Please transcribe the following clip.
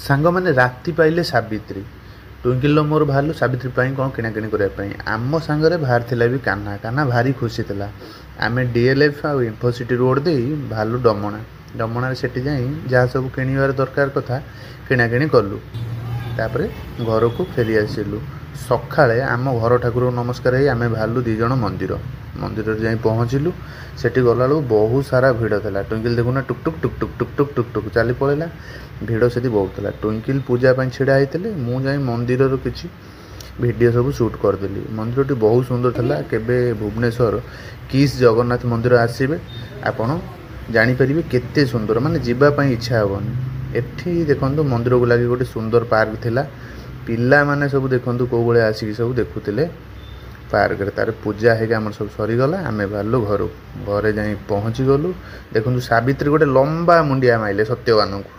ସାଙ୍ଗମାନେ ରାତି ପାଇଲେ ସାବିତ୍ରୀ ଟୁଇଙ୍କିଲ ମୋର ବାହାରିଲୁ ସାବିତ୍ରୀ ପାଇଁ କ'ଣ କିଣାକିଣି କରିବା ପାଇଁ। ଆମ ସାଙ୍ଗରେ ବାହାରିଥିଲା ବି କାହ୍ନା। କାହ୍ନା ଭାରି ଖୁସି ଥିଲା। ଆମେ ଡିଏଲ୍ଏଫ୍ ଆଉ ଇନ୍ଫୋସିଟି ରୋଡ଼ ଦେଇ ବାହାରିଲୁ ଡମଣା। ଡମଣାରେ ସେଠି ଯାଇ ଯାହା ସବୁ କିଣିବାର ଦରକାର କଥା କିଣାକିଣି କଲୁ। ତାପରେ ଘରକୁ ଫେରି ଆସିଲୁ। ସକାଳେ ଆମ ଘର ଠାକୁରଙ୍କୁ ନମସ୍କାର ହେଇ ଆମେ ବାହାରିଲୁ 2 ଜଣ ମନ୍ଦିରରେ ଯାଇ ପହଞ୍ଚିଲୁ। ସେଠି ଗଲାବେଳକୁ ବହୁତ ସାରା ଭିଡ଼ ଥିଲା। ଟୁଇଙ୍କିଲ ଦେଖୁନା ଟୁକ୍ ଟୁକ୍ ଟୁକ୍ ଟୁକ୍ ଟୁକ୍ ଟୁକ୍ ଟୁକ୍ ଟୁକ୍ ଚାଲି ପଳେଇଲା। ଭିଡ଼ ସେଠି ବହୁତ ଥିଲା। ଟୁଇଙ୍କିଲ ପୂଜା ପାଇଁ ଛିଡ଼ା ହେଇଥିଲେ। ମୁଁ ଯାଇ ମନ୍ଦିରର କିଛି ଭିଡ଼ିଓ ସବୁ ସୁଟ୍ କରିଦେଲି। ମନ୍ଦିରଟି ବହୁତ ସୁନ୍ଦର ଥିଲା। କେବେ ଭୁବନେଶ୍ୱର କିସ୍ ଜଗନ୍ନାଥ ମନ୍ଦିର ଆସିବେ ଆପଣ ଜାଣିପାରିବେ କେତେ ସୁନ୍ଦର, ମାନେ ଯିବା ପାଇଁ ଇଚ୍ଛା ହେବନି। ଏଠି ଦେଖନ୍ତୁ ମନ୍ଦିରକୁ ଲାଗି ଗୋଟେ ସୁନ୍ଦର ପାର୍କ ଥିଲା। ପିଲାମାନେ ସବୁ ଦେଖନ୍ତୁ କେଉଁ ଭଳିଆ ଆସିକି ସବୁ ଦେଖୁଥିଲେ ପାର୍କରେ। ତାର ପୂଜା ହେଇକି ଆମର ସବୁ ସରିଗଲା। ଆମେ ବାହାରିଲୁ ଘରକୁ। ଘରେ ଯାଇ ପହଞ୍ଚିଗଲୁ। ଦେଖନ୍ତୁ ସାବିତ୍ରୀ ଗୋଟେ ଲମ୍ବା ମୁଣ୍ଡିଆ ମାଇଲେ ସତ୍ୟବାନଙ୍କୁ।